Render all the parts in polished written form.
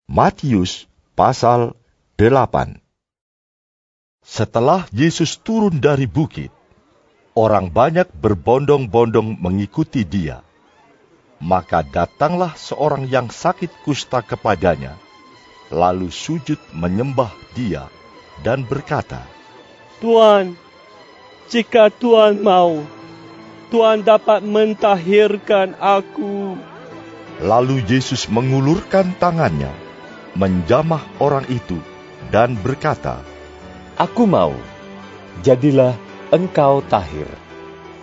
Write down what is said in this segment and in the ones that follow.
Matius pasal 8. Setelah Yesus turun dari bukit, orang banyak berbondong-bondong mengikuti dia. Maka datanglah seorang yang sakit kusta kepadanya, lalu sujud menyembah dia dan berkata, Tuan, jika Tuan mau, Tuan dapat mentahirkan aku. Lalu Yesus mengulurkan tangannya, menjamah orang itu, dan berkata, Aku mau, jadilah engkau tahir.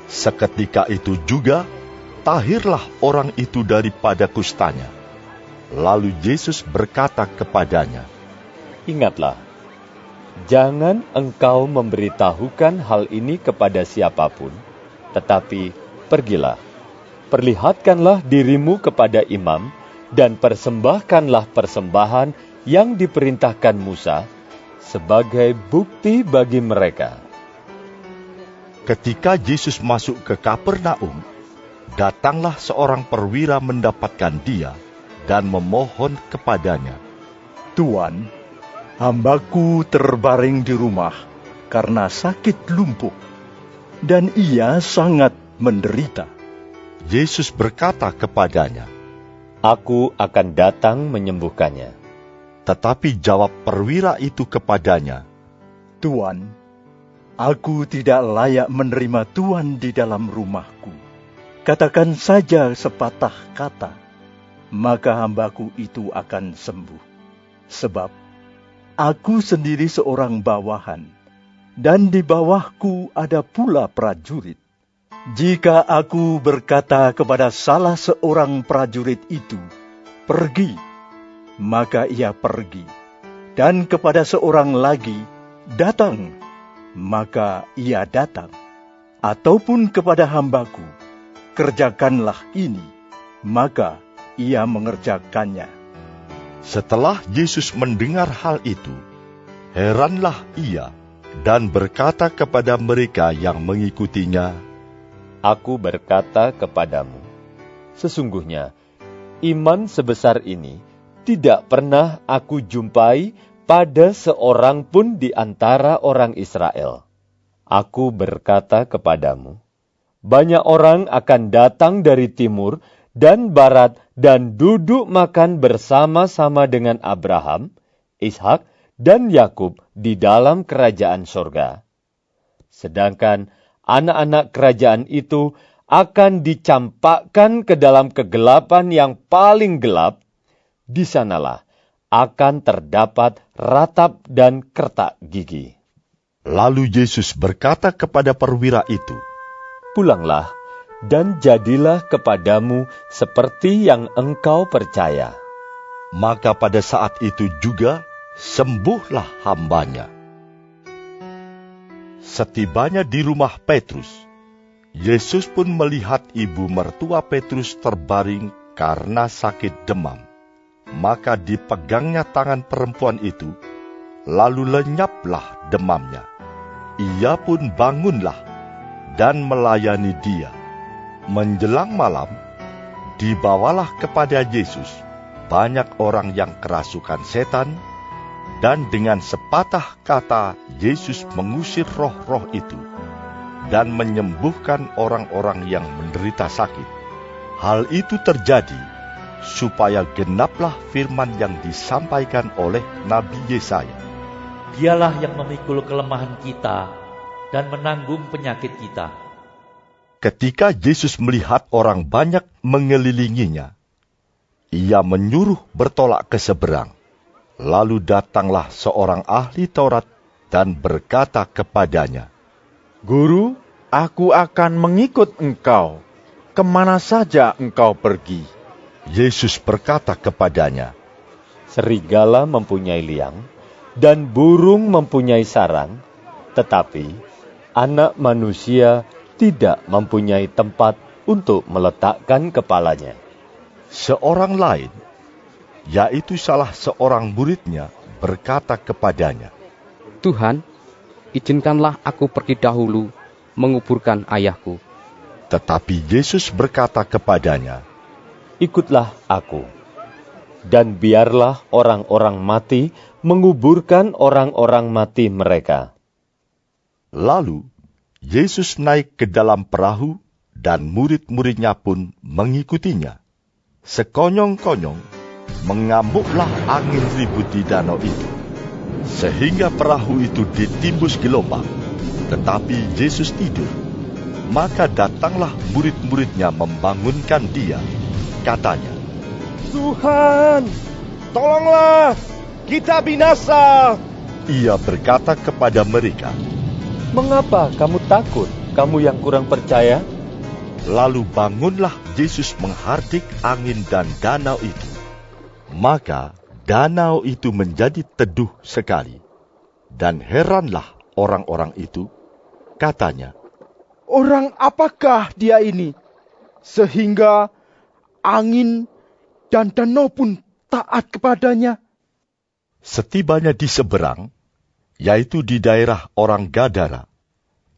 Seketika itu juga, tahirlah orang itu daripada kustanya. Lalu Yesus berkata kepadanya, Ingatlah, jangan engkau memberitahukan hal ini kepada siapapun, tetapi pergilah, perlihatkanlah dirimu kepada imam, dan persembahkanlah persembahan yang diperintahkan Musa, sebagai bukti bagi mereka. Ketika Yesus masuk ke Kapernaum, datanglah seorang perwira mendapatkan dia dan memohon kepadanya, Tuan, hambaku terbaring di rumah karena sakit lumpuh, dan ia sangat menderita. Yesus berkata kepadanya, Aku akan datang menyembuhkannya. Tetapi jawab perwira itu kepadanya, Tuan, aku tidak layak menerima Tuan di dalam rumahku. Katakan saja sepatah kata, maka hambaku itu akan sembuh. Sebab aku sendiri seorang bawahan, dan di bawahku ada pula prajurit. Jika aku berkata kepada salah seorang prajurit itu, pergi, maka ia pergi. Dan kepada seorang lagi, datang, maka ia datang. Ataupun kepada hambaku, kerjakanlah ini, maka ia mengerjakannya. Setelah Yesus mendengar hal itu, heranlah ia dan berkata kepada mereka yang mengikutinya, Aku berkata kepadamu, sesungguhnya iman sebesar ini tidak pernah aku jumpai pada seorang pun di antara orang Israel. Aku berkata kepadamu, banyak orang akan datang dari timur dan barat dan duduk makan bersama-sama dengan Abraham, Ishak, dan Yakub di dalam kerajaan sorga. Sedangkan anak-anak kerajaan itu akan dicampakkan ke dalam kegelapan yang paling gelap. Di sanalah akan terdapat ratap dan kertak gigi. Lalu Yesus berkata kepada perwira itu, Pulanglah dan jadilah kepadamu seperti yang engkau percaya. Maka pada saat itu juga sembuhlah hambanya. Setibanya di rumah Petrus, Yesus pun melihat ibu mertua Petrus terbaring karena sakit demam. Maka dipegangnya tangan perempuan itu, lalu lenyaplah demamnya. Ia pun bangunlah dan melayani dia. Menjelang malam, dibawalah kepada Yesus banyak orang yang kerasukan setan, dan dengan sepatah kata Yesus mengusir roh-roh itu dan menyembuhkan orang-orang yang menderita sakit. Hal itu terjadi supaya genaplah firman yang disampaikan oleh Nabi Yesaya. Dialah yang memikul kelemahan kita dan menanggung penyakit kita. Ketika Yesus melihat orang banyak mengelilinginya, ia menyuruh bertolak ke seberang. Lalu datanglah seorang ahli Taurat dan berkata kepadanya, Guru, aku akan mengikut engkau, kemana saja engkau pergi. Yesus berkata kepadanya, Serigala mempunyai liang, dan burung mempunyai sarang, tetapi anak manusia tidak mempunyai tempat untuk meletakkan kepalanya. Seorang lain, yaitu salah seorang muridnya, berkata kepadanya, Tuhan, izinkanlah aku pergi dahulu menguburkan ayahku. Tetapi Yesus berkata kepadanya, Ikutlah aku. dan biarlah orang-orang mati menguburkan orang-orang mati mereka. Lalu Yesus naik ke dalam perahu dan murid-muridnya pun mengikutinya. Sekonyong-konyong mengamuklah angin ribut di danau itu, sehingga perahu itu ditimbus gelombang. Tetapi Yesus tidur. Maka datanglah murid-muridnya membangunkan dia. Katanya, Tuhan, tolonglah, kita binasa. ia berkata kepada mereka. Mengapa kamu takut, kamu yang kurang percaya? Lalu bangunlah Yesus menghardik angin dan danau itu. Maka danau itu menjadi teduh sekali. Dan heranlah orang-orang itu. Katanya, Orang apakah dia ini? Sehingga angin dan danau pun taat kepadanya. setibanya di seberang, yaitu di daerah orang Gadara,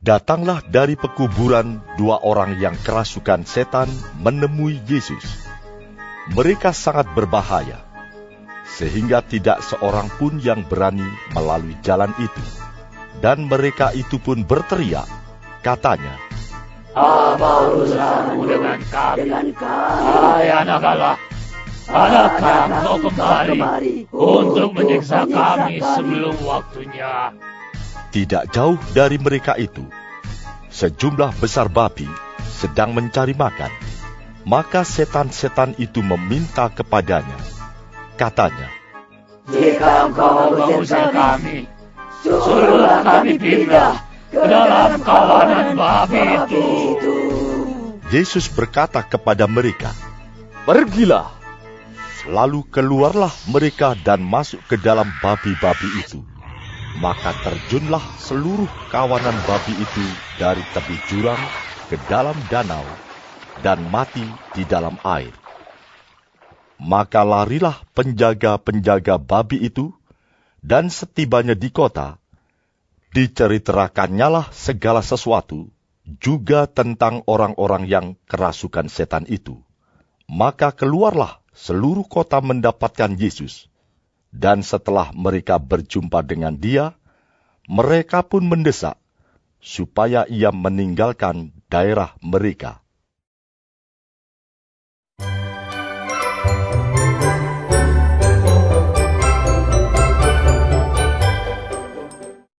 datanglah dari pekuburan 2 orang yang kerasukan setan menemui Yesus. Mereka sangat berbahaya, sehingga tidak seorang pun yang berani melalui jalan itu. Dan mereka itu pun berteriak, katanya, Apa urusanmu dengan kami? Hai anak Allah, adakah engkau kemari untuk menyiksa kami sebelum waktunya? tidak jauh dari mereka itu, sejumlah besar babi sedang mencari makan. Maka setan-setan itu meminta kepadanya. Katanya, Jika engkau mengusir kami, suruhlah kami pindah ke dalam kawanan babi itu. Yesus berkata kepada mereka, Pergilah. lalu keluarlah mereka dan masuk ke dalam babi-babi itu. Maka terjunlah seluruh kawanan babi itu dari tepi jurang ke dalam danau dan mati di dalam air. Maka larilah penjaga-penjaga babi itu, dan setibanya di kota, diceritakannya segala sesuatu, juga tentang orang-orang yang kerasukan setan itu. Maka keluarlah seluruh kota mendapatkan Yesus, dan setelah mereka berjumpa dengan dia, mereka pun mendesak supaya ia meninggalkan daerah mereka.